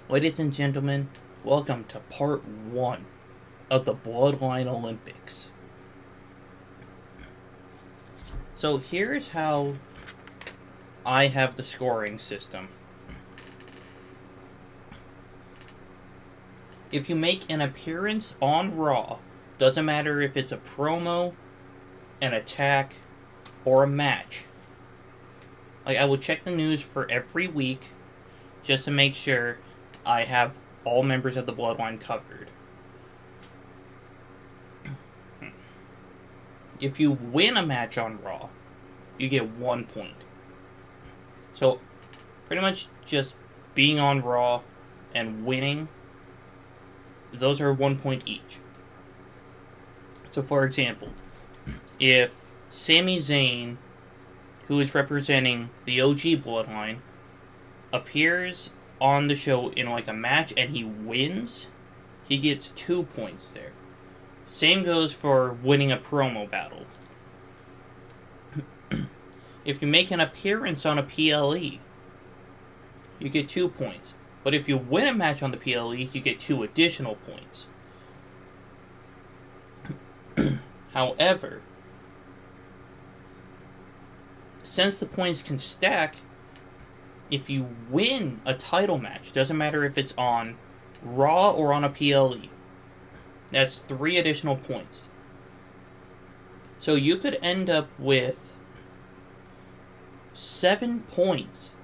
Ladies and gentlemen, welcome to part 1 of the Bloodline Olympics. So here's how I have the scoring system. If you make an appearance on Raw, doesn't matter if it's a promo, an attack, or a match. I will check the news for every week just to make sure I have all members of the Bloodline covered. If you win a match on Raw, you get 1 point. So, pretty much just being on Raw and winning, those are 1 point each. So, for example, if Sami Zayn, who is representing the OG Bloodline, appears on the show in like a match and he wins, he gets 2 points there. Same goes for winning a promo battle. If you make an appearance on a PLE, you get 2 points. But if you win a match on the PLE, you get 2 additional points. However, since the points can stack, if you win a title match, doesn't matter if it's on Raw or on a PLE, that's 3 additional points. So you could end up with 7 points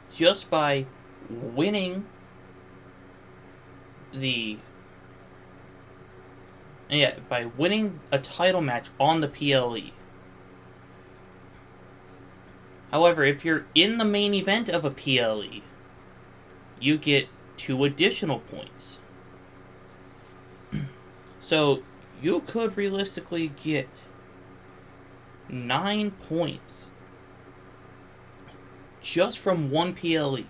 just by winning by winning a title match on the PLE. However, if you're in the main event of a PLE, you get 2 additional points. So, you could realistically get 9 points just from one PLE.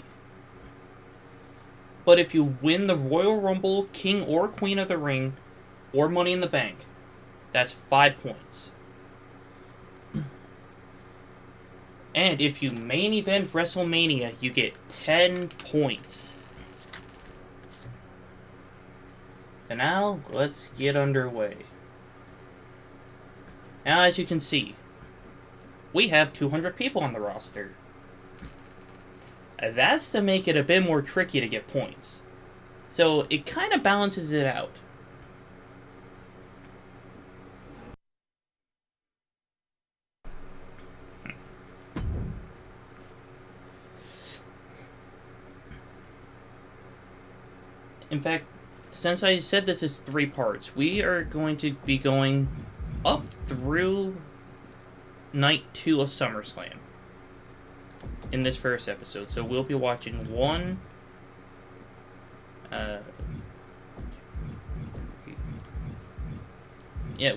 But if you win the Royal Rumble, King or Queen of the Ring, or Money in the Bank, that's 5 points. And if you main event WrestleMania, you get 10 points. So now, let's get underway. Now, as you can see, we have 200 people on the roster. That's to make it a bit more tricky to get points. So, it kind of balances it out. In fact, since I said this is 3 parts, we are going to be going up through Night 2 of SummerSlam in this first episode. So we'll be watching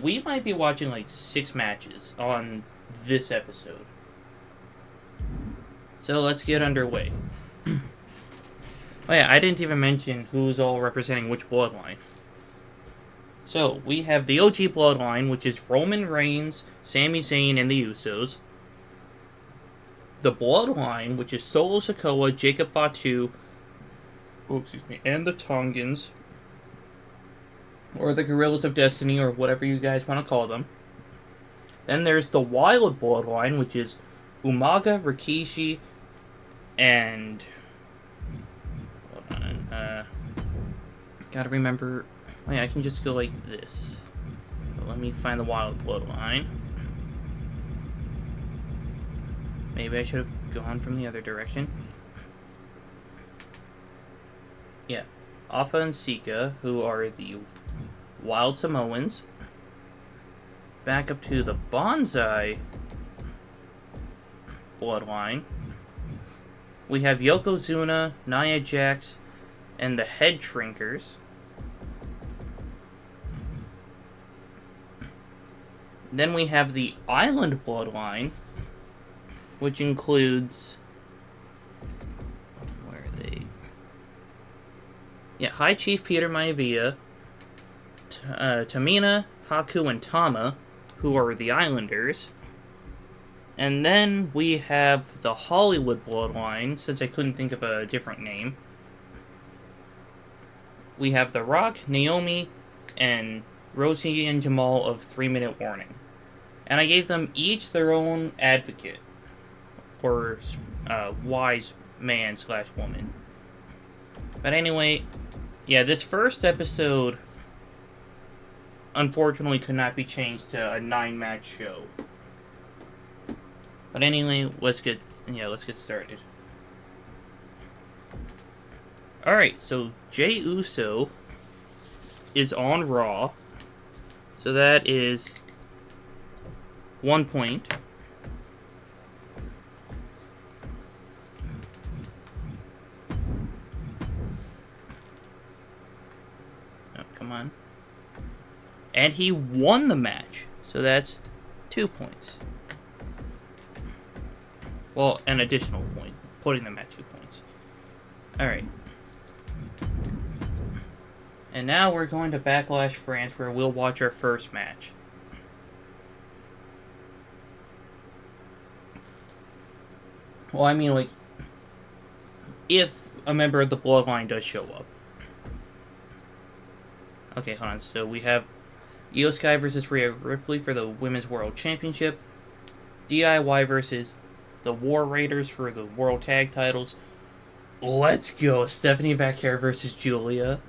we might be watching like 6 matches on this episode. So let's get underway. Oh yeah, I didn't even mention who's all representing which bloodline. So, we have the OG bloodline, which is Roman Reigns, Sami Zayn, and the Usos. The bloodline, which is Solo Sikoa, Jacob Fatu, and the Tongans. Or the Guerrillas of Destiny, or whatever you guys want to call them. Then there's the Wild bloodline, which is Umaga, Rikishi, and... gotta remember... I can just go like this. But let me find the Wild bloodline. Maybe I should have gone from the other direction. Yeah. Alpha and Sikoa, who are the Wild Samoans. Back up to the Banzai bloodline. We have Yokozuna, Nia Jax, and the Headshrinkers. Then we have the Island bloodline, which includes... where are they? Yeah, High Chief Peter Maivia, Tamina, Haku, and Tama, who are the Islanders. And then we have the Hollywood bloodline, since I couldn't think of a different name, we have The Rock, Naomi, and Rosie and Jamal of 3-minute warning. And I gave them each their own advocate, or wise man / woman. But anyway, yeah, this first episode unfortunately could not be changed to a 9-match show. But anyway, let's get started. Alright, so Jey Uso is on Raw. So that is 1 point. Oh, come on. And he won the match. So that's 2 points. Well, an additional point, putting them at 2 points. Alright. And now we're going to Backlash France, where we'll watch our first match. Well, I mean, like, if a member of the Bloodline does show up. Okay, hold on. So we have Io Sky versus Rhea Ripley for the Women's World Championship. DIY versus the War Raiders for the World Tag Titles. Let's go. Stephanie Bacchara versus Julia.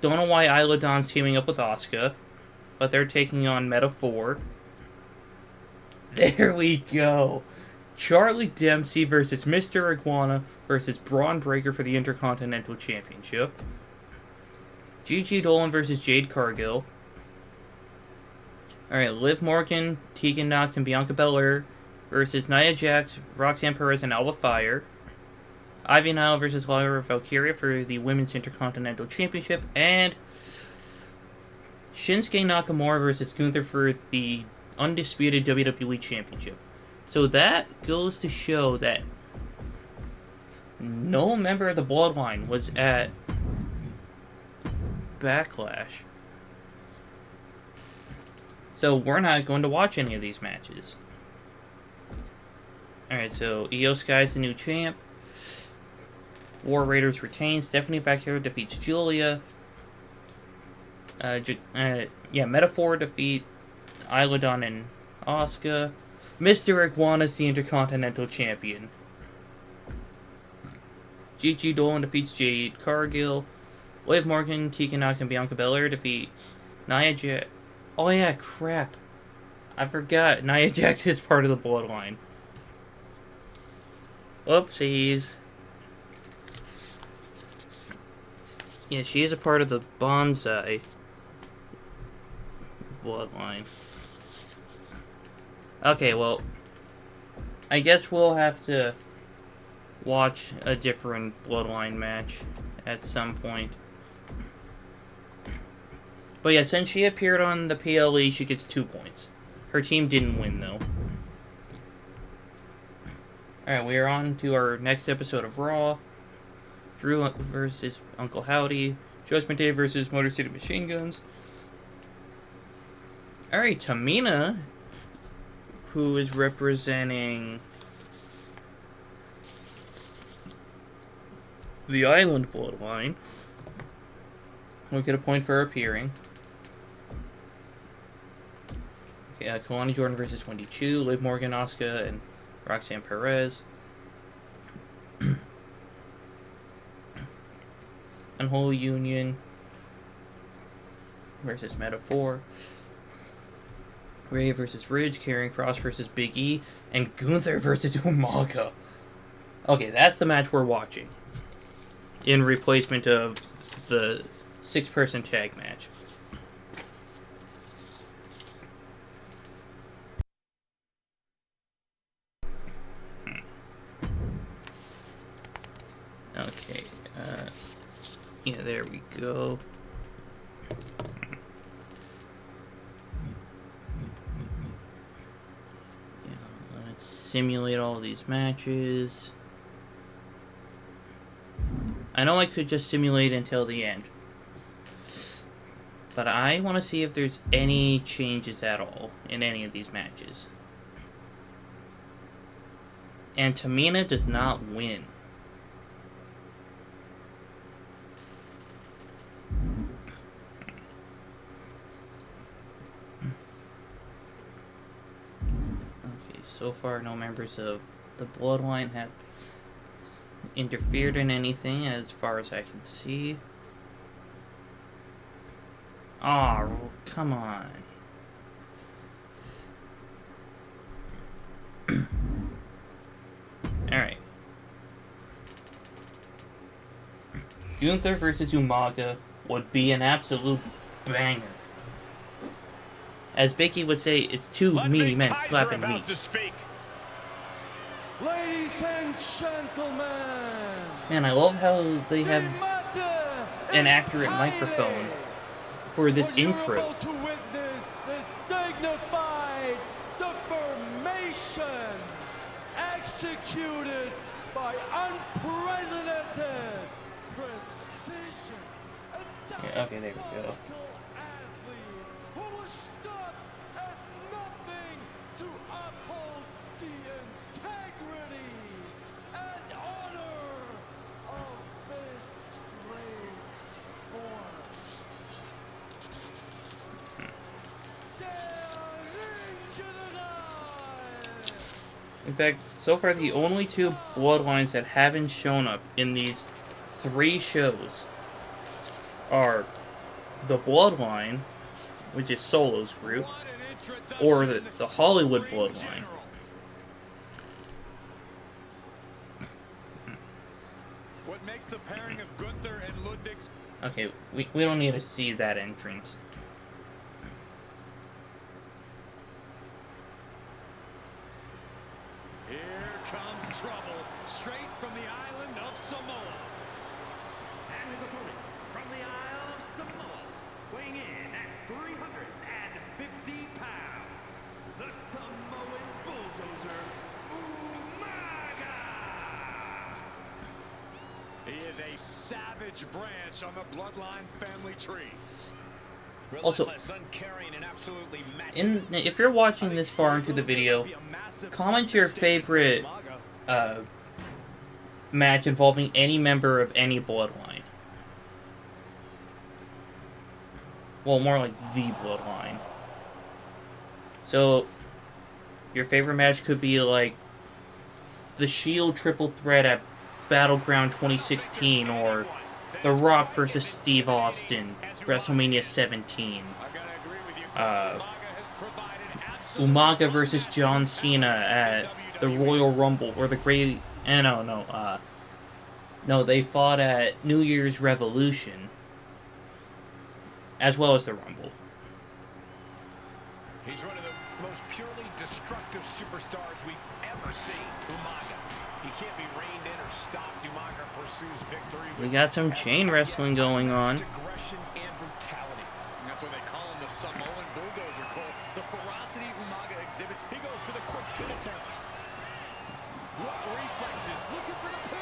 Don't know why Isla Dawn's teaming up with Asuka, but they're taking on Meta 4. There we go. Charlie Dempsey versus Mr. Iguana versus Braun Breaker for the Intercontinental Championship. Gigi Dolan versus Jade Cargill. Alright, Liv Morgan, Tegan Nox, and Bianca Belair versus Nia Jax, Roxanne Perez, and Alba Fire. Ivy Nile versus Lyra Valkyria for the Women's Intercontinental Championship. And Shinsuke Nakamura versus Gunther for the undisputed WWE Championship. So that goes to show that no member of the Bloodline was at Backlash. So we're not going to watch any of these matches. Alright, so Io Sky's the new champ. War Raiders retain. Stephanie Bacchara defeats Julia. Metaphor defeat Isla Dawn and Asuka. Mr. Iguana's the Intercontinental Champion. Gigi Dolan defeats Jade Cargill. Liv Morgan, Tegan Nox, and Bianca Belair defeat Nia Jax. Oh yeah, crap. I forgot. Nia Jax is part of the Bloodline. Whoopsies. Yeah, she is a part of the Banzai Bloodline. Okay, well, I guess we'll have to watch a different Bloodline match at some point. But yeah, since she appeared on the PLE, she gets 2 points. Her team didn't win, though. Alright, we are on to our next episode of Raw. Drew versus Uncle Howdy. Judgment Day versus Motor City Machine Guns. Alright, Tamina, who is representing the Island Bloodline, will get a point for appearing. Okay, Kalani Jordan versus Wendy Chu. Liv Morgan, Asuka, and Roxanne Perez. Unholy Union versus Metaphor. Ray versus Ridge. Karrion Kross versus Big E. And Gunther versus Umaga. Okay, that's the match we're watching. In replacement of the 6-person tag match. Okay, yeah, there we go. Yeah, let's simulate all these matches. I know I could just simulate until the end, but I want to see if there's any changes at all in any of these matches. And Tamina does not win. So far, no members of the Bloodline have interfered in anything, as far as I can see. Aw, come on. Alright. Gunther versus Umaga would be an absolute banger. As Becky would say, it's two meaty men slapping meat. Ladies and gentlemen, man, I love how they have an accurate microphone for this intro. To witness this dignified deformation executed by unprecedented precision. Yeah, okay, there we go. In fact, so far the only two bloodlines that haven't shown up in these 3 shows are the Bloodline, which is Solo's group, or the Hollywood Bloodline. What makes the pairing of Gunther and Ludwig's... Okay, we don't need to see that entrance. Trouble straight from the island of Samoa. And his opponent from the Isle of Samoa, weighing in at 350 pounds, the Samoan bulldozer, Umaga. He is a savage branch on the Bloodline family tree. Also, if you're watching this far into the video, comment your favorite match involving any member of any bloodline. Well, more like the bloodline. So, your favorite match could be like the Shield triple threat at Battleground 2016, or The Rock versus Steve Austin, WrestleMania 17. Umaga versus John Cena at the Royal Rumble, or the Great... No, they fought at New Year's Revolution, as well as the Rumble. He's one of the most purely destructive superstars we've ever seen, Umaga. He can't be reined in or stopped. Umaga pursues victory. We got some chain wrestling going on. Aggression and brutality. And that's why they call him the Samoan bulldozer, Cole. The ferocity Umaga exhibits. He goes for the quick pin attempt. What reflexes? Looking for the pin.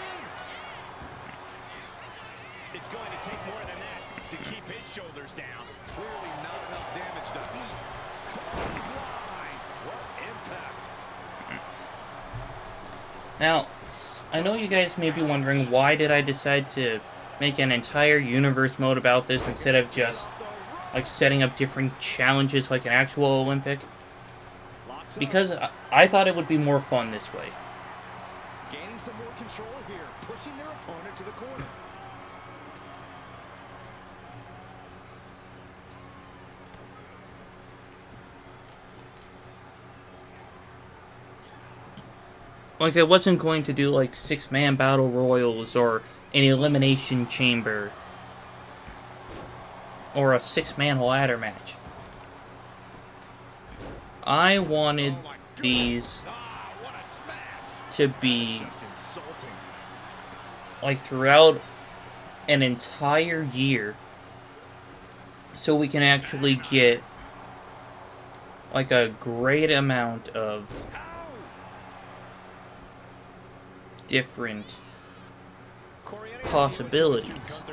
It's going to take more than that to keep his shoulders down. Clearly not enough damage done. Clothesline. What impact. Now, I know you guys may be wondering, why did I decide to make an entire universe mode about this instead of just like setting up different challenges like an actual Olympic? Because I thought it would be more fun this way. Gaining some more control here, pushing their opponent to the corner. Like, I wasn't going to do, like, 6-man battle royals, or an elimination chamber, or a 6-man ladder match. I wanted these to be, like, throughout an entire year, so we can actually get, like, a great amount of different possibilities.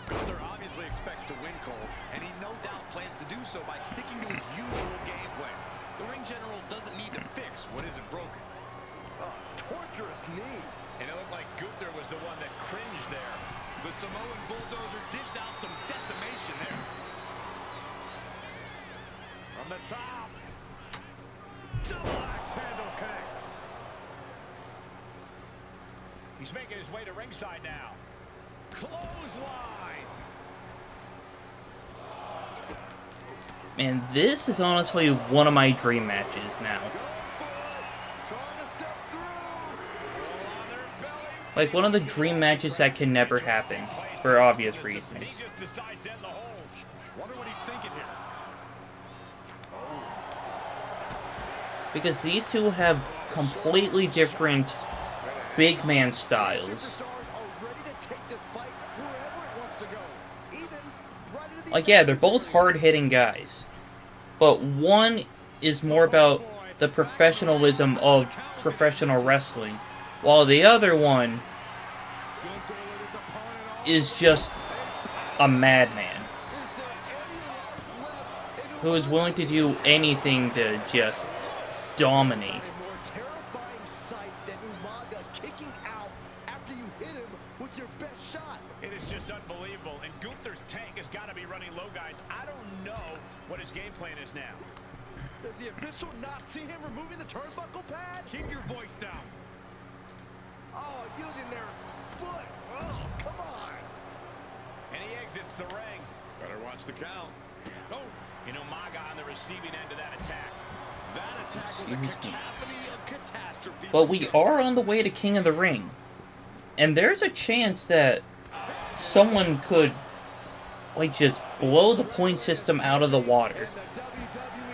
Gunther obviously expects to win, Cole, and he no doubt plans to do so by sticking to his usual game plan. The ring general doesn't need to fix what isn't broken. Torturous knee. And it looked like Gunther was the one that cringed there. The Samoan bulldozer dished out some decimation there. From the top. Double axe handle connects. He's making his way to ringside now. Clothesline. Man, this is honestly one of my dream matches now. Like, one of the dream matches that can never happen, for obvious reasons. Because these two have completely different big man styles. Like, yeah, they're both hard-hitting guys. But one is more about the professionalism of professional wrestling, while the other one is just a madman who is willing to do anything to just dominate. More terrifying sight than Umaga kicking out after you hit him with your best shot. It is just unbelievable, and Gunther's tank has got to be running low, guys. I don't know what his game plan is now. Does the official not see him removing the turnbuckle pad? Keep your voice down. Oh, using their foot. Oh, come on. And he exits the ring. Better watch the count. Oh, and Umaga on the receiving end of that attack. That attack was a cacophony of catastrophe. But we are on the way to King of the Ring. And there's a chance that someone could, like, just blow the point system out of the water.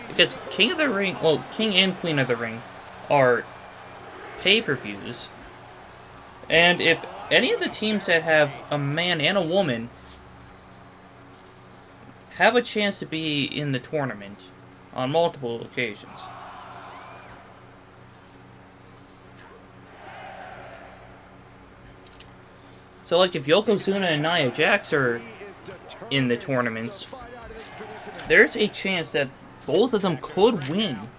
Because King of the Ring, well, King and Queen of the Ring are pay-per-views. And if any of the teams that have a man and a woman have a chance to be in the tournament on multiple occasions. So, like, if Yokozuna and Nia Jax are in the tournaments, there's a chance that both of them could win.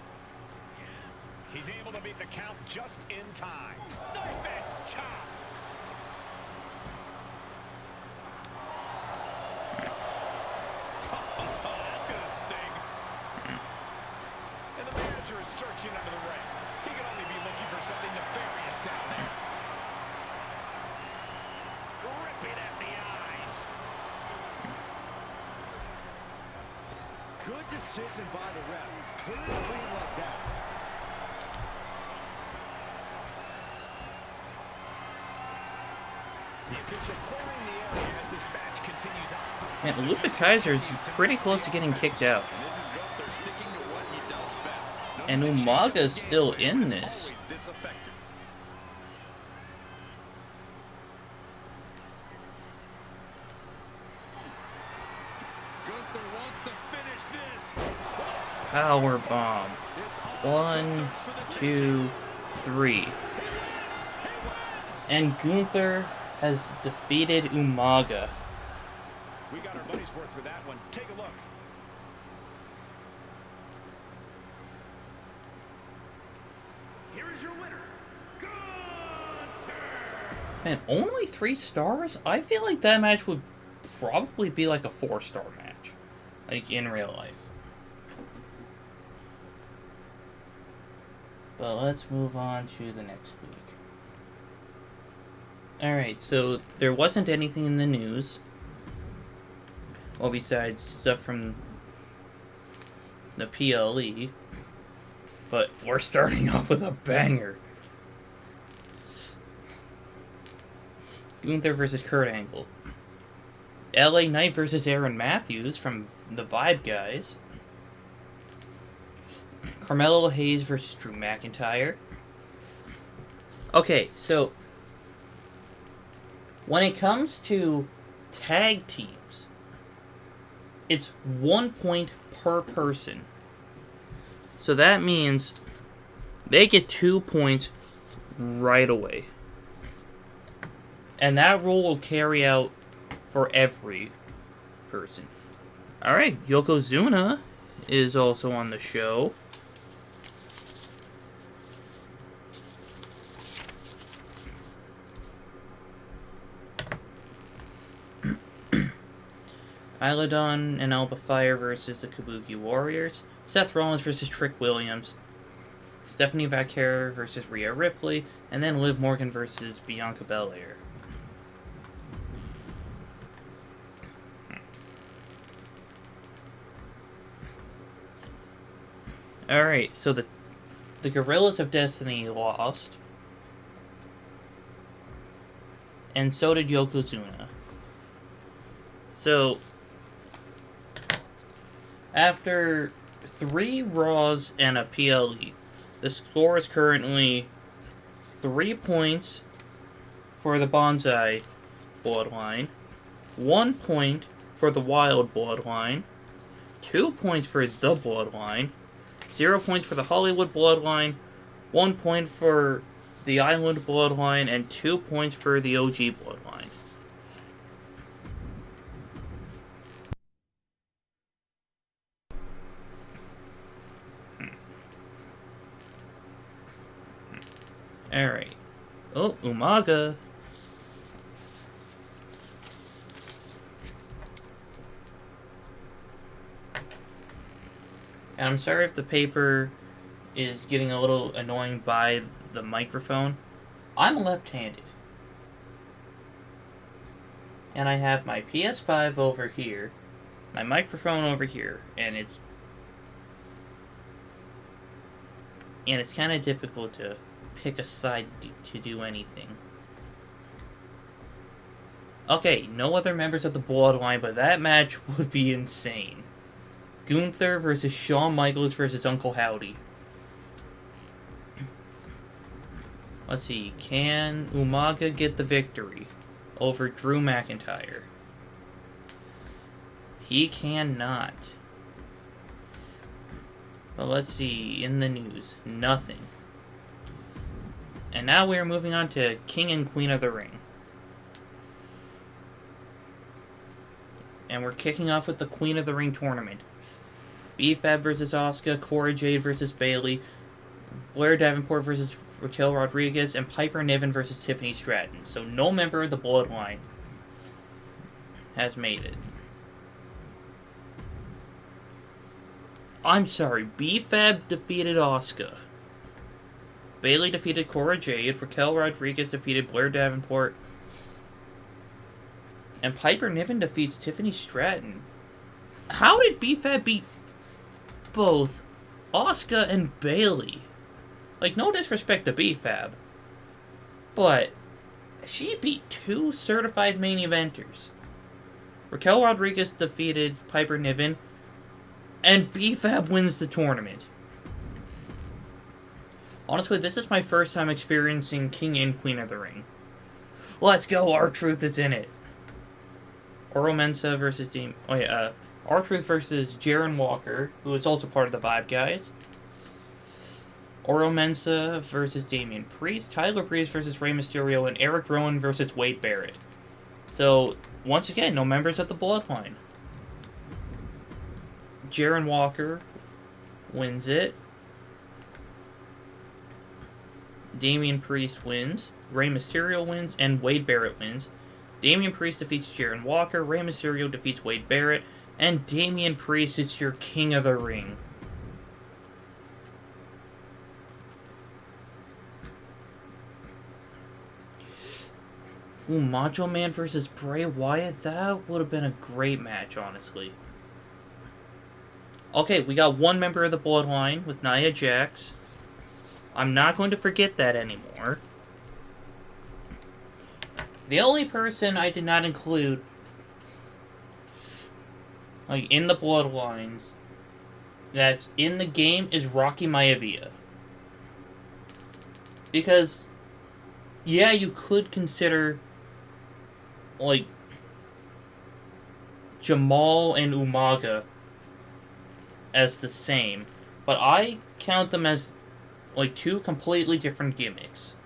He's able to beat the count just in time. Knife edge chop. That's gonna sting. And the manager is searching under the ring. He can only be looking for something nefarious down there. Ripping at the eyes. Good decision by the ref. Clear the ring like that. The official clearing the area as this match continues on. Man, Lufa Kaiser's pretty close to getting kicked out. And this is Gunther sticking to what he does best. No And Umaga's still in this. always this effective. Gunther wants to finish this. Power bomb. 1, 2, 3. And Gunther has defeated Umaga. We got our money's worth for that one. Take a look. Here is your winner, Gunther. Man, only 3 stars? I feel like that match would probably be like a 4-star match. Like, in real life. But let's move on to the next week. Alright, so there wasn't anything in the news. Well, besides stuff from the PLE. But we're starting off with a banger. Gunther versus Kurt Angle. LA Knight versus Aaron Matthews from the Vibe guys. Carmelo Hayes versus Drew McIntyre. Okay, so when it comes to tag teams, it's 1 point per person. So that means they get 2 points right away. And that rule will carry out for every person. Alright, Yokozuna is also on the show. Iladon and Alba Fire versus the Kabuki Warriors. Seth Rollins versus Trick Williams. Stephanie Vaquer versus Rhea Ripley, and then Liv Morgan versus Bianca Belair. Alright, so the Guerrillas of Destiny lost. And so did Yokozuna. So, after 3 Raws and a PLE, the score is currently 3 points for the Banzai Bloodline, 1 point for the Wild Bloodline, 2 points for the Bloodline, 0 points for the Hollywood Bloodline, 1 point for the Island Bloodline, and 2 points for the OG Bloodline. Alright. Oh, Umaga. And I'm sorry if the paper is getting a little annoying by the microphone. I'm left-handed. And I have my PS5 over here, my microphone over here, and it's kind of difficult to pick a side to do anything. Okay, no other members of the Bloodline, but that match would be insane. Gunther versus Shawn Michaels versus Uncle Howdy. Let's see, can Umaga get the victory over Drew McIntyre? He cannot. But let's see, in the news, nothing. And now we are moving on to King and Queen of the Ring. And we're kicking off with the Queen of the Ring tournament. B-Fab versus Asuka, Cora Jade versus Bayley, Blair Davenport versus Raquel Rodriguez, and Piper Niven versus Tiffany Stratton. So no member of the Bloodline has made it. I'm sorry, B-Fab defeated Asuka. Bayley defeated Cora Jade, Raquel Rodriguez defeated Blair Davenport, and Piper Niven defeats Tiffany Stratton. How did B-Fab beat both Asuka and Bayley? Like, no disrespect to B-Fab, but she beat 2 certified main eventers. Raquel Rodriguez defeated Piper Niven, and B-Fab wins the tournament. Honestly, this is my first time experiencing King and Queen of the Ring. Let's go, R-Truth is in it. Oro Mensah versus R-Truth versus Jaron Walker, who is also part of the Vibe Guys. Oro Mensah versus Damian Priest. Tyler Breeze versus Rey Mysterio. And Eric Rowan versus Wade Barrett. So, once again, no members of the Bloodline. Jaron Walker wins it. Damian Priest wins. Rey Mysterio wins. And Wade Barrett wins. Damian Priest defeats Jaron Walker. Rey Mysterio defeats Wade Barrett. And Damian Priest is your King of the Ring. Ooh, Macho Man versus Bray Wyatt? That would have been a great match, honestly. Okay, we got one member of the Bloodline with Nia Jax. I'm not going to forget that anymore. The only person I did not include, like, in the Bloodlines that's in the game is Rocky Maivia. Because, yeah, you could consider, like, Jamal and Umaga as the same, but I count them as, like, 2 completely different gimmicks.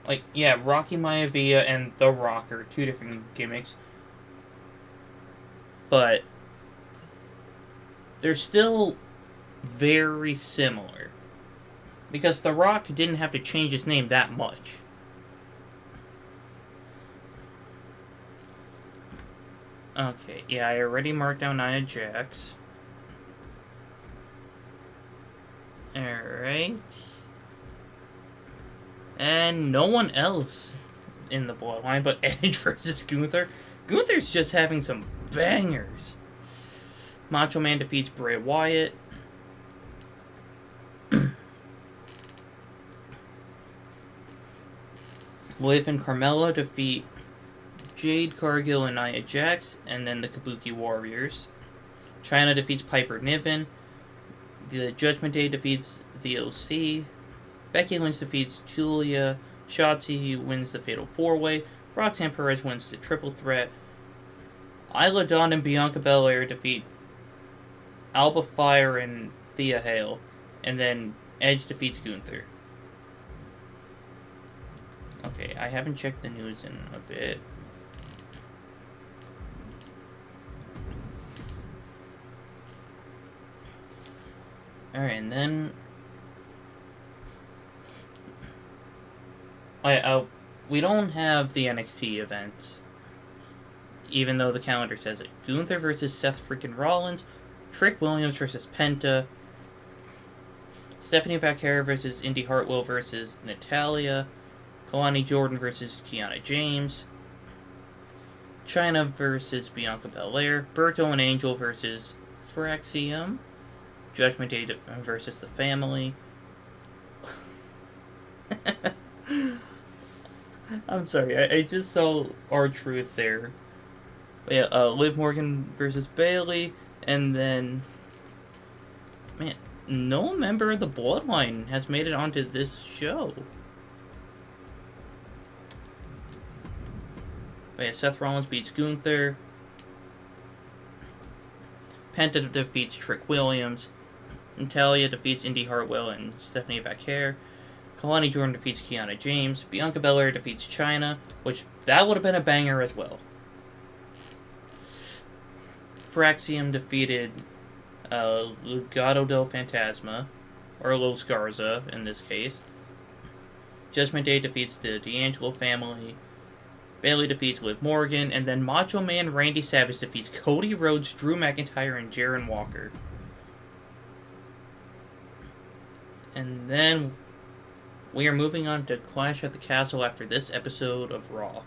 Like, yeah, Rocky Maivia and The Rock are 2 different gimmicks, but they're still very similar. Because The Rock didn't have to change his name that much. Okay, yeah, I already marked down Nia Jax. Alright. And no one else in the Bloodline but Edge versus Gunther. Gunther's just having some bangers. Macho Man defeats Bray Wyatt. Liv and Carmella defeat Jade Cargill and Nia Jax, and then the Kabuki Warriors. Chyna defeats Piper Niven. The Judgment Day defeats the OC. Becky Lynch defeats Julia. Shotzi wins the Fatal 4-Way. Roxanne Perez wins the Triple Threat. Isla Dawn and Bianca Belair defeat Alba Fire and Thea Hale. And then Edge defeats Gunther. Okay, I haven't checked the news in a bit. Alright, and then... we don't have the NXT events, even though the calendar says it. Gunther versus Seth freaking Rollins, Trick Williams versus Penta, Stephanie Vaquera versus Indy Hartwell versus Natalia, Kalani Jordan versus Kiana James, Chyna versus Bianca Belair, Berto and Angel versus Fraxium, Judgment Day versus The Family. I'm sorry, I just saw R-Truth there. But yeah, Liv Morgan versus Bayley, and then... Man, no member of the Bloodline has made it onto this show. But yeah, Seth Rollins beats Gunther. Penta defeats Trick Williams. Natalia defeats Indy Hartwell and Stephanie Vaquer. Kalani Jordan defeats Kiana James. Bianca Belair defeats Chyna, which that would have been a banger as well. Fraxium defeated Legado del Fantasma, or Los Garza in this case. Judgment Day defeats the D'Angelo family. Bayley defeats Liv Morgan, and then Macho Man Randy Savage defeats Cody Rhodes, Drew McIntyre, and Jaron Walker. And then we are moving on to Clash at the Castle after this episode of Raw.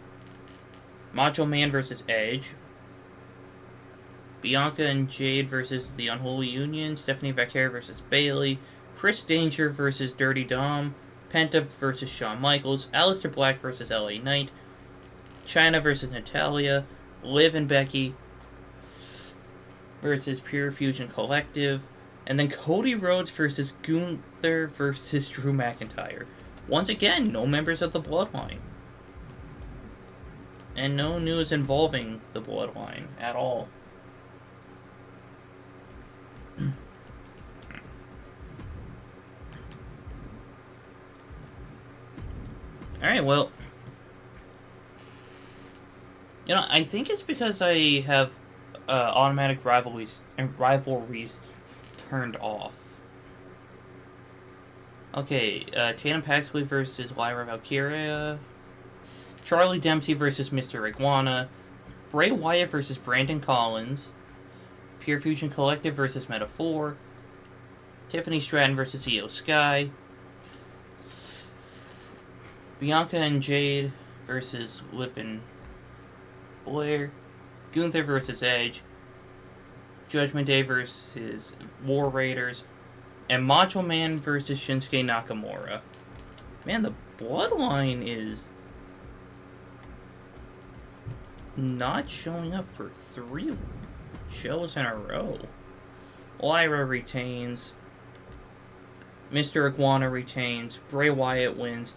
Macho Man versus Edge. Bianca and Jade versus the Unholy Union. Stephanie Vaquer versus Bayley. Chris Danger versus Dirty Dom. Penta versus Shawn Michaels. Aleister Black versus LA Knight. Chyna versus Natalia. Liv and Becky versus Pure Fusion Collective. And then Cody Rhodes versus Gunther versus Drew McIntyre. Once again, no members of the Bloodline. And no news involving the Bloodline at all. Alright, well... You know, I think it's because I have automatic rivalries turned off. Okay, Tatum Paxley versus Lyra Valkyria. Charlie Dempsey versus Mr. Iguana. Bray Wyatt versus Brandon Collins. Pure Fusion Collective versus Metaphor. Tiffany Stratton versus Io Sky. Bianca and Jade versus Liv and Blair. Gunther versus Edge. Judgment Day versus War Raiders. And Macho Man versus Shinsuke Nakamura. Man, the Bloodline is not showing up for 3 shows in a row. Lyra retains. Mr. Iguana retains. Bray Wyatt wins.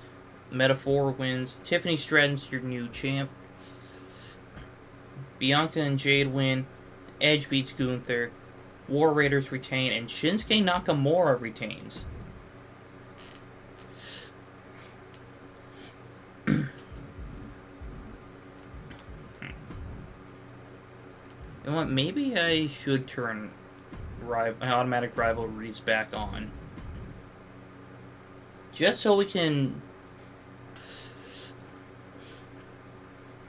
Metaphor wins. Tiffany Stratton's your new champ. Bianca and Jade win. Edge beats Gunther. War Raiders retain. And Shinsuke Nakamura retains. You know what? Maybe I should turn automatic rivalries back on. Just so we can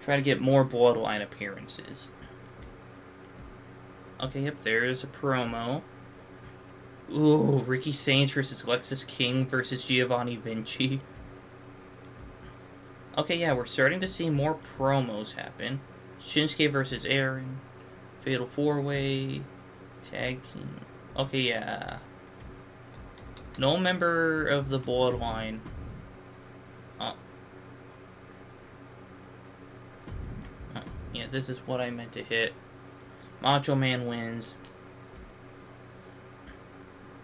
try to get more Bloodline appearances. Okay, yep, there's a promo. Ooh, Ricky Sainz versus Lexus King versus Giovanni Vinci. Okay, yeah, we're starting to see more promos happen. Shinsuke versus Aaron. Fatal 4-Way. Tag team. Okay, yeah. No member of the Bloodline. Yeah, this is what I meant to hit. Macho Man wins.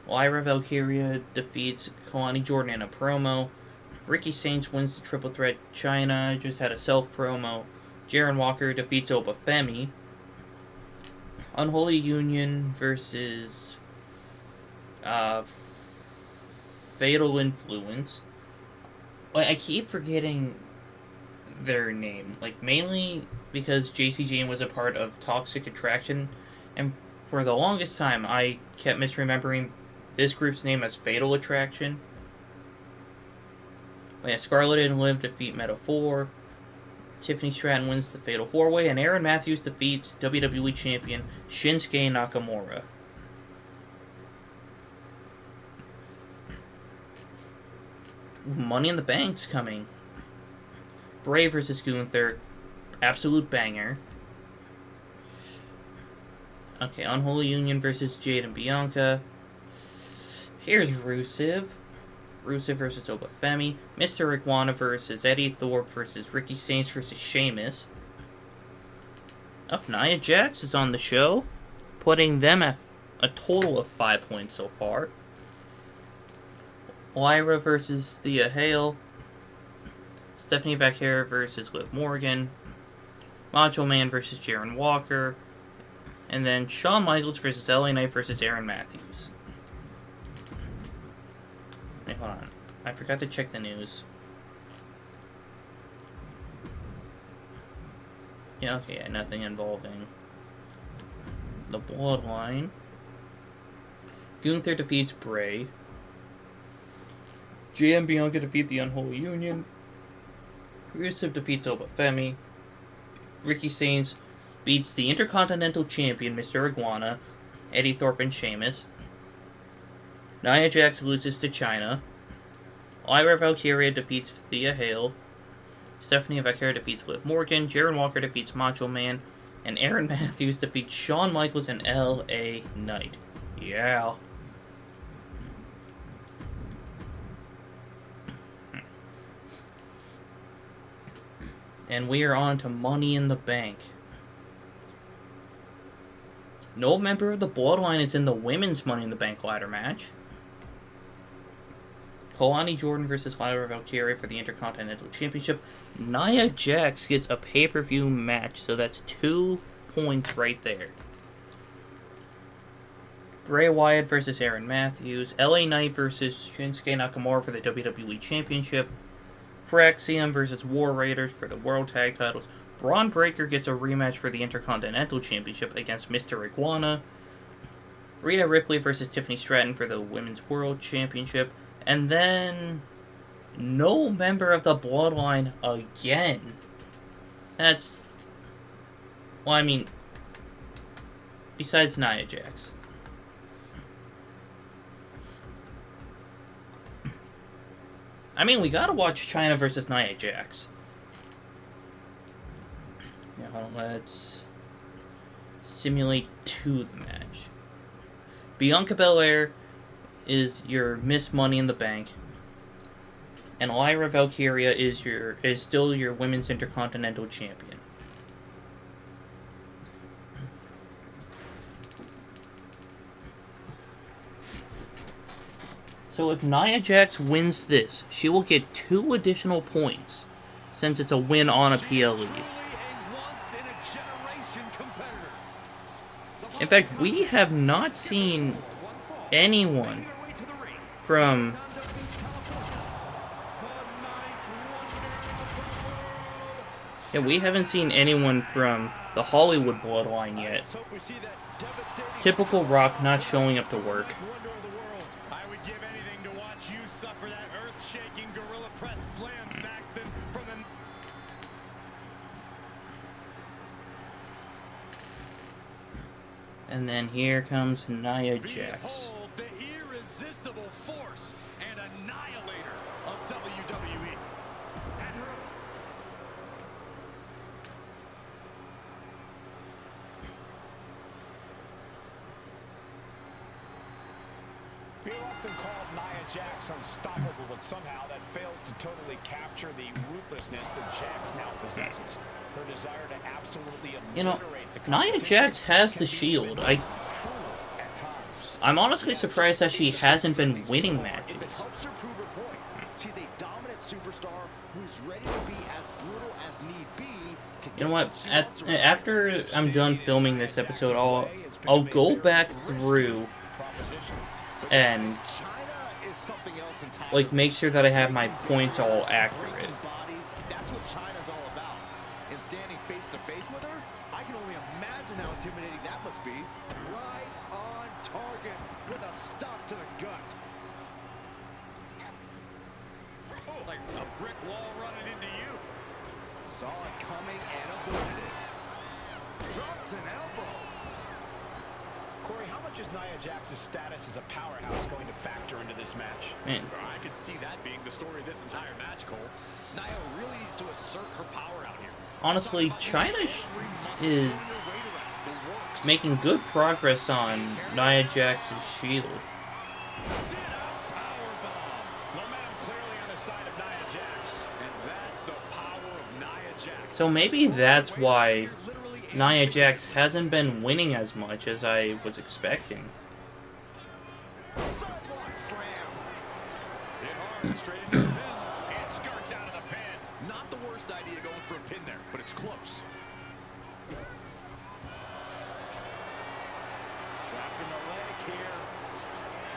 Lyra Valkyria defeats Kalani Jordan in a promo. Ricky Sainz wins the Triple Threat China. Just had a self-promo. Jaron Walker defeats Obafemi. Unholy Union versus Fatal Influence. I keep forgetting their name. Like, mainly because JC Jane was a part of Toxic Attraction. And for the longest time, I kept misremembering this group's name as Fatal Attraction. But yeah, Scarlett and Liv defeat Meta-4. Tiffany Stratton wins the Fatal 4-Way, and Aaron Matthews defeats WWE Champion Shinsuke Nakamura. Money in the Bank's coming. Bray versus Gunther. Absolute banger. Okay, Unholy Union versus Jade and Bianca. Here's Rusev. Rusev versus Obafemi. Mr. Iguana versus Eddie Thorpe versus Ricky Sainz versus Sheamus. Nia Jax is on the show, putting them at a total of 5 points so far. Lyra versus Thea Hale. Stephanie Vaquera versus Liv Morgan. Macho Man versus Jaron Walker. And then Shawn Michaels versus LA Knight versus Aaron Matthews. Wait, hold on. I forgot to check the news. Yeah, okay, yeah, nothing involving the Bloodline. Gunther defeats Bray. Jay and Bianca defeat the Unholy Union. Rusev defeats Obafemi. Ricky Sainz beats the Intercontinental Champion, Mr. Iguana, Eddie Thorpe and Sheamus. Nia Jax loses to China. Lyra Valkyria defeats Thea Hale. Stephanie Vaquera defeats Liv Morgan. Jaron Walker defeats Macho Man. And Aaron Matthews defeats Shawn Michaels and LA Knight. Yeah. And we are on to Money in the Bank. No member of the Bloodline is in the women's Money in the Bank ladder match. Kalani Jordan versus Lyra Valkyria for the Intercontinental Championship. Nia Jax gets a pay-per-view match, so that's 2 points right there. Bray Wyatt versus Aaron Matthews. LA Knight versus Shinsuke Nakamura for the WWE Championship. Phyrexian versus War Raiders for the World Tag Titles. Braun Breaker gets a rematch for the Intercontinental Championship against Mr. Iguana. Rhea Ripley versus Tiffany Stratton for the Women's World Championship. And then no member of the Bloodline again. That's... well, I mean, besides Nia Jax. I mean, we gotta watch China versus Nia Jax. Yeah, hold on, let's simulate to the match. Bianca Belair is your Miss Money in the Bank, and Lyra Valkyria is still your Women's Intercontinental Champion. So if Nia Jax wins this, she will get 2 additional points, since it's a win on a PLE. In fact, we have not seen anyone from... yeah, we haven't seen anyone from the Hollywood Bloodline yet. Typical Rock not showing up to work. I would give anything to watch you suffer that earth-shaking gorilla press slam, Saxton, from the... And then here comes Nia Jax. Behold the often called Nia Jax unstoppable, but somehow that fails to totally capture the ruthlessness that Jax now possesses. Her desire to absolutely obliterate the Nia Jax has the Shield. I'm honestly surprised that she hasn't been winning matches. She's a dominant superstar who's ready to be as brutal as need be. You know what? After I'm done filming this episode, I'll go back through and like make sure that I have my points all accurate. That's what China's all about. And standing face to face with her, I can only imagine how intimidating that must be. Right on target with a stop to the gut. Oh, like a brick wall running into you. Saw it coming and avoided it. Drops an elbow. Corey, how much is Nia Jax's status as a powerhouse going to factor into this match? Man, I could see that being the story of this entire match, Cole. Nia really needs to assert her power out here. honestly, China is making good progress on Nia Jax's Shield. So maybe that's why Nia Jax hasn't been winning as much as I was expecting. Not the worst idea going for a pin there, but it's close. Wrapping the leg here.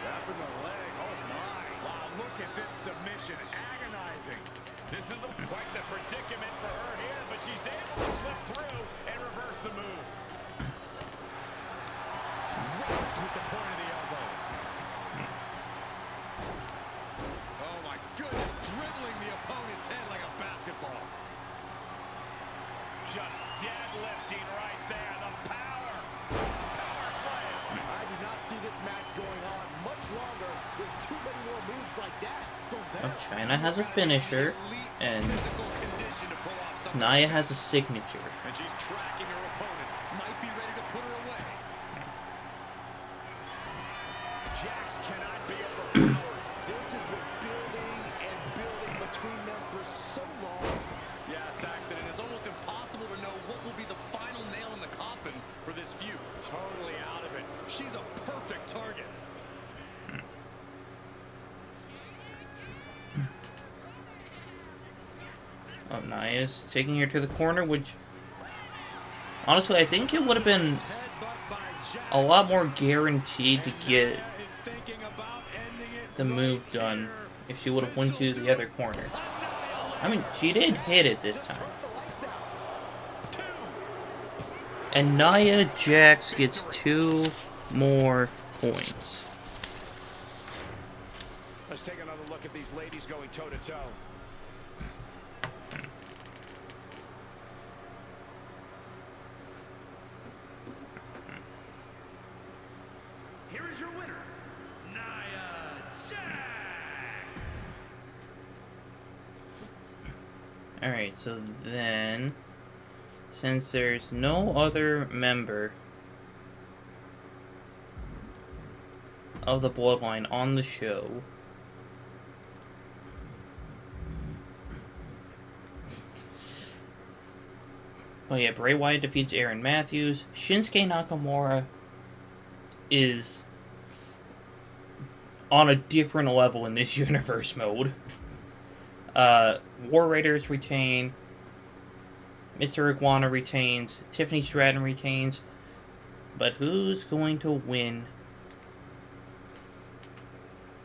Wrapping the leg, oh my. Wow, look at this submission, agonizing. This is quite the predicament for her here, but she's able to slip through and reverse the move. Right with the point of the elbow. Oh my goodness, dribbling the opponent's head like a basketball. Just deadlifting right there, the power. Power slam. I do not see this match going on much longer with too many more moves like that. Well, China has a finisher, and Nia has a signature. And she's tracking her opponent. Might be ready to put her away. Jax cannot be overpowered. This has been building and building between them for so long. Yeah, Saxton, and it's almost impossible to know what will be the final nail in the coffin for this feud. Totally out of it. She's a perfect target. Oh, Nia's taking her to the corner, which honestly I think it would have been a lot more guaranteed to get the move done if she would have went to the other corner. I mean, she did hit it this time. And Nia Jax gets 2 more points. Let's take another look at these ladies going toe-to-toe. Here is your winner, Nia Jax. Alright, so then, since there's no other member of the Bloodline on the show, but yeah, Bray Wyatt defeats Aaron Matthews. Shinsuke Nakamura is on a different level in this universe mode. War Raiders retain. Mr. Iguana retains. Tiffany Stratton retains. But who's going to win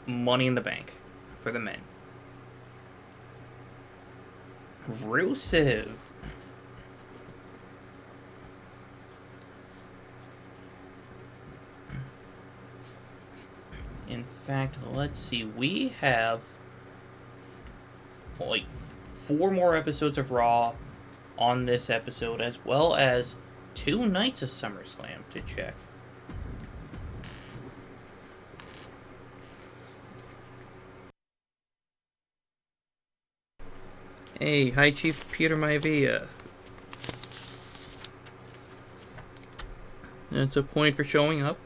Money in the Bank for the men? Rusev. In fact, let's see. We have like 4 more episodes of Raw on this episode, as well as 2 nights of SummerSlam to check. Hey, hi Chief Peter Maivia. That's a point for showing up.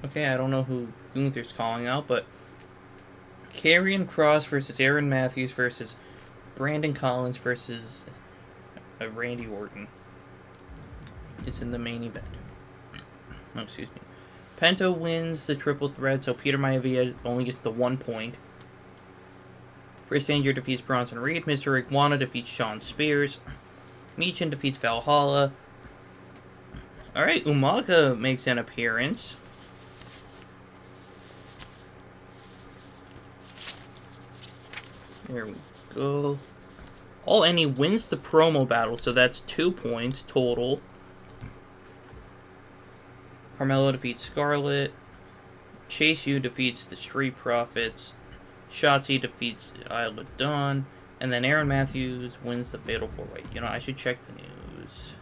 Okay, I don't know who Gunther's calling out, but Karrion Kross versus Aaron Matthews versus Brandon Collins versus Randy Orton is in the main event. Oh, excuse me. Penta wins the triple threat, so Peter Maivia only gets the 1 point. Chris Danger defeats Bronson Reed. Mr. Iguana defeats Shawn Spears. Michin defeats Valhalla. Alright, Umaga makes an appearance. There we go. Oh, and he wins the promo battle, so that's 2 points total. Carmelo defeats Scarlett. Chase U defeats the Street Profits. Shotzi defeats Isla Dawn. And then Aaron Matthews wins the Fatal 4-Way. You know, I should check the news.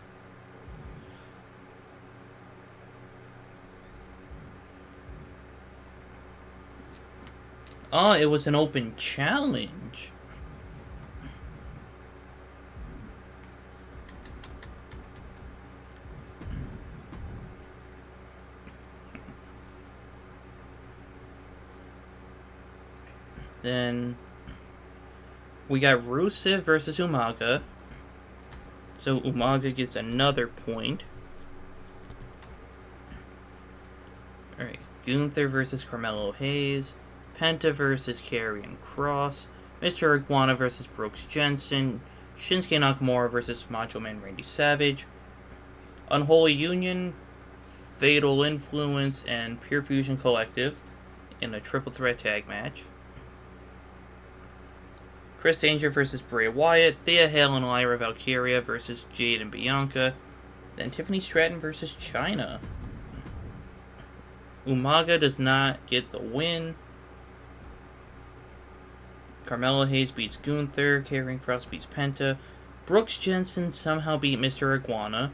Oh, it was an open challenge. Then we got Rusev versus Umaga. So Umaga gets another point. Alright, Gunther versus Carmelo Hayes. Penta versus Karrion Kross. Mr. Iguana versus Brooks Jensen. Shinsuke Nakamura versus Macho Man Randy Savage. Unholy Union, Fatal Influence, and Pure Fusion Collective in a triple threat tag match. Chris Danger versus Bray Wyatt. Thea Hale and Lyra Valkyria versus Jade and Bianca. Then Tiffany Stratton versus Chyna. Umaga does not get the win. Carmelo Hayes beats Gunther. Karrion Kross beats Penta. Brooks Jensen somehow beat Mr. Iguana.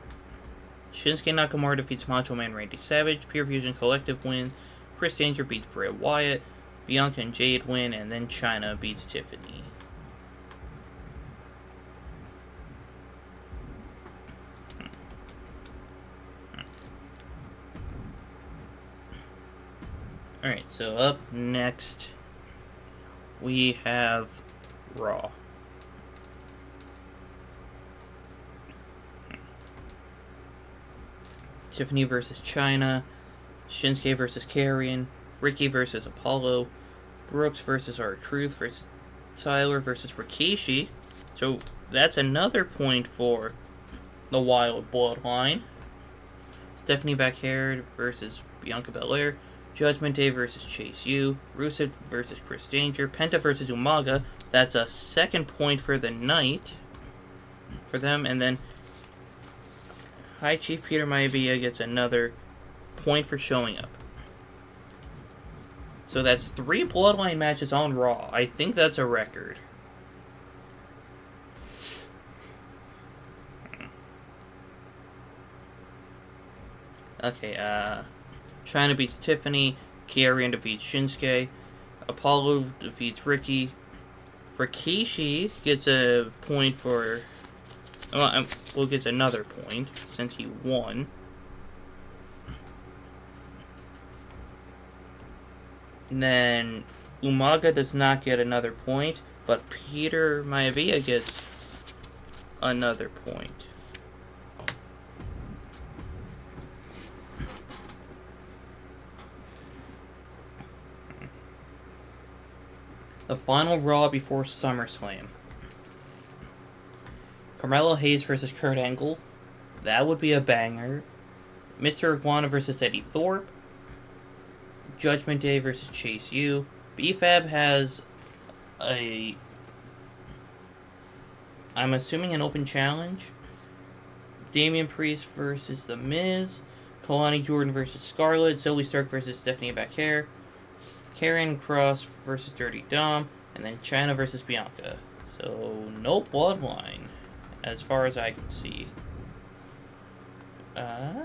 Shinsuke Nakamura defeats Macho Man Randy Savage. Pure Fusion Collective win. Chris Danger beats Bray Wyatt. Bianca and Jade win. And then Chyna beats Tiffany. Alright, so up next we have Raw. Tiffany versus Chyna. Shinsuke versus Karrion. Ricky versus Apollo. Brooks versus R-Truth versus Tyler versus Rikishi. So that's another point for the Wild Bloodline. Stephanie Backhaired versus Bianca Belair. Judgment Day versus Chase U. Rusev versus Chris Danger. Penta versus Umaga. That's a 2nd point for the night for them. And then High Chief Peter Maivia gets another point for showing up. So that's 3 Bloodline matches on Raw. I think that's a record. Okay, Chyna beats Tiffany. Karrion defeats Shinsuke. Apollo defeats Ricky. Rikishi gets a point for... Well, gets another point since he won. And then Umaga does not get another point, but Peter Maivia gets another point. The final Raw before SummerSlam. Carmelo Hayes versus Kurt Angle. That would be a banger. Mr. Iguana versus Eddie Thorpe. Judgment Day versus Chase U. BFAB has I'm assuming an open challenge. Damian Priest versus The Miz. Kalani Jordan versus Scarlett. Zoe Stark versus Stephanie Backhaired. Karrion Kross versus Dirty Dom, and then Chyna versus Bianca. So, no Bloodline, as far as I can see. Yeah,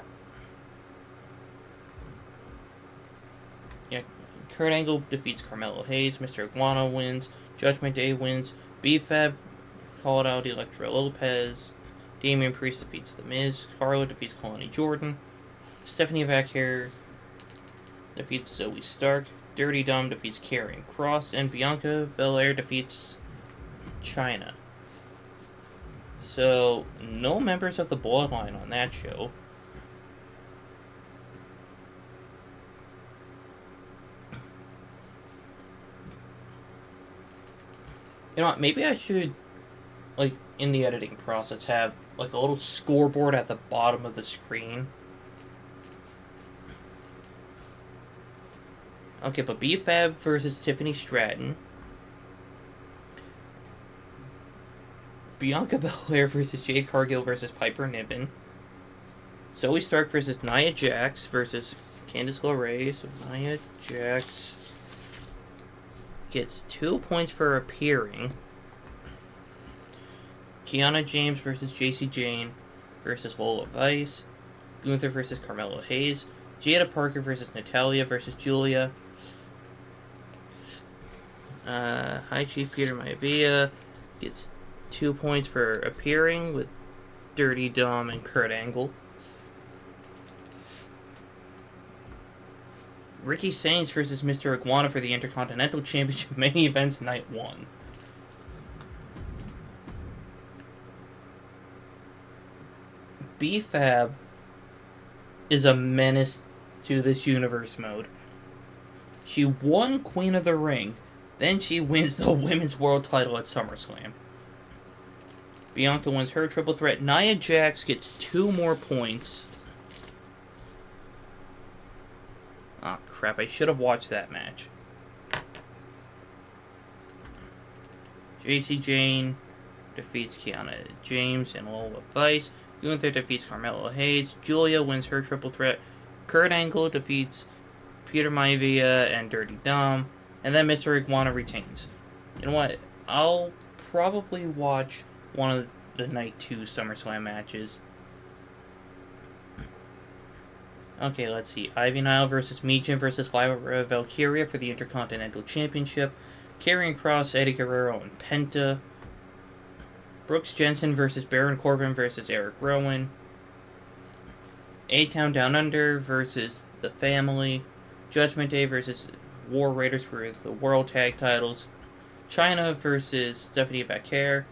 Kurt Angle defeats Carmelo Hayes. Mr. Iguana wins. Judgment Day wins. BFAB called out Elektra Lopez. Damian Priest defeats The Miz. Scarlett defeats Kalani Jordan. Stephanie Backhaired defeats Zoe Stark. Dirty Dom defeats Karrion Kross. And Bianca Belair defeats Chyna. So, no members of the Bloodline on that show. You know what, maybe I should, like, in the editing process, have, like, a little scoreboard at the bottom of the screen. Okay, but B-Fab versus Tiffany Stratton. Bianca Belair versus Jade Cargill versus Piper Niven. Zoe Stark versus Nia Jax versus Candice LeRae. So Nia Jax gets 2 points for appearing. Kiana James versus JC Jane versus Lola Vice. Gunther versus Carmelo Hayes. Jada Parker versus Natalia versus Julia. High Chief Peter Maivia gets 2 points for appearing with Dirty Dom and Kurt Angle. Ricky Sainz versus Mr. Iguana for the Intercontinental Championship main events night 1. B-Fab is a menace to this universe mode. She won Queen of the Ring, then she wins the Women's World title at SummerSlam. Bianca wins her triple threat. Nia Jax gets 2 more points. Oh crap, I should have watched that match. JC Jane defeats Kiana James and Lola Vice. Gunther defeats Carmelo Hayes. Julia wins her triple threat. Kurt Angle defeats Peter Maivia and Dirty Dom. And then Mr. Iguana retains. You know what? I'll probably watch one of the Night 2 SummerSlam matches. Okay, let's see. Ivy Nile versus Michin versus Lyra Valkyria for the Intercontinental Championship. Karrion Kross, Eddie Guerrero, and Penta. Brooks Jensen versus Baron Corbin versus Eric Rowan. A-Town Down Under versus The Family. Judgment Day versus War Raiders for the World Tag Titles. Chyna versus Stephanie Vaquer.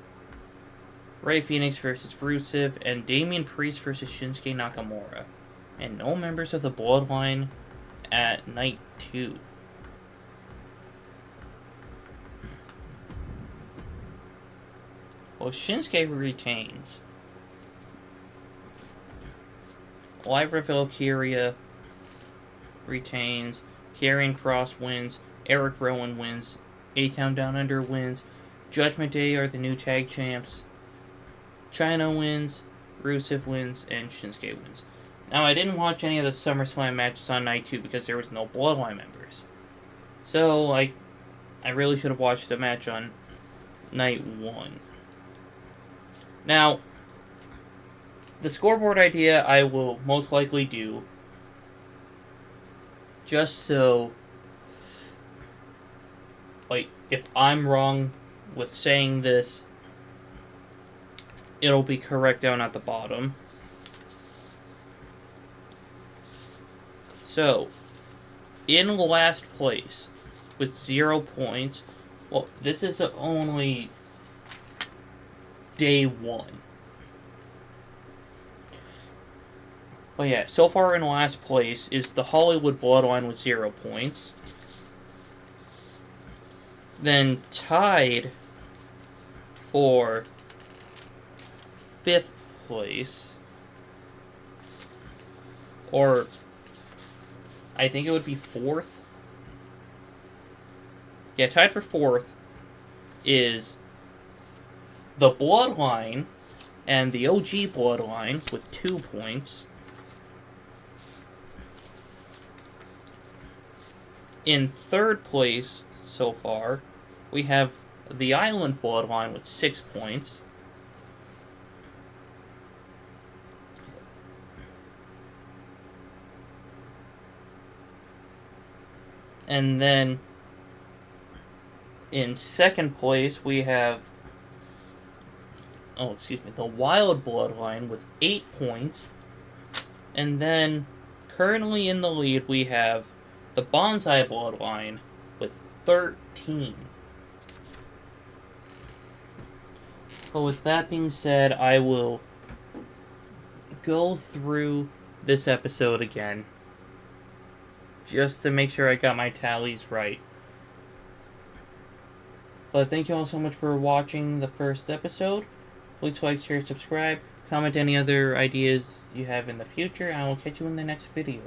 Rey Fenix versus Rusev. And Damian Priest versus Shinsuke Nakamura. And no members of the Bloodline at Night 2. Well, Shinsuke retains. Lyra Valkyria retains. Karrion Kross wins. Eric Rowan wins. A-Town Down Under wins. Judgment Day are the new tag champs. Chyna wins. Rusev wins. And Shinsuke wins. Now, I didn't watch any of the SummerSlam matches on Night 2 because there was no Bloodline members. So, I really should have watched the match on Night 1. Now, the scoreboard idea I will most likely do just so, like, if I'm wrong with saying this, it'll be correct down at the bottom. So, in last place, with 0 points, well, this is only day 1. But yeah, so far in last place is the Hollywood Bloodline with 0 points. Then tied for 5th place, or I think it would be 4th. Yeah, tied for 4th is the Bloodline and the OG Bloodline with 2 points. In 3rd place so far, we have the Island Bloodline with 6 points. And then in 2nd place, we have the Wild Bloodline with 8 points. And then currently in the lead, we have the Banzai bloodline with 13. But with that being said, I will go through this episode again, just to make sure I got my tallies right. But thank you all so much for watching the first episode. Please like, share, subscribe, comment any other ideas you have in the future, and I will catch you in the next video.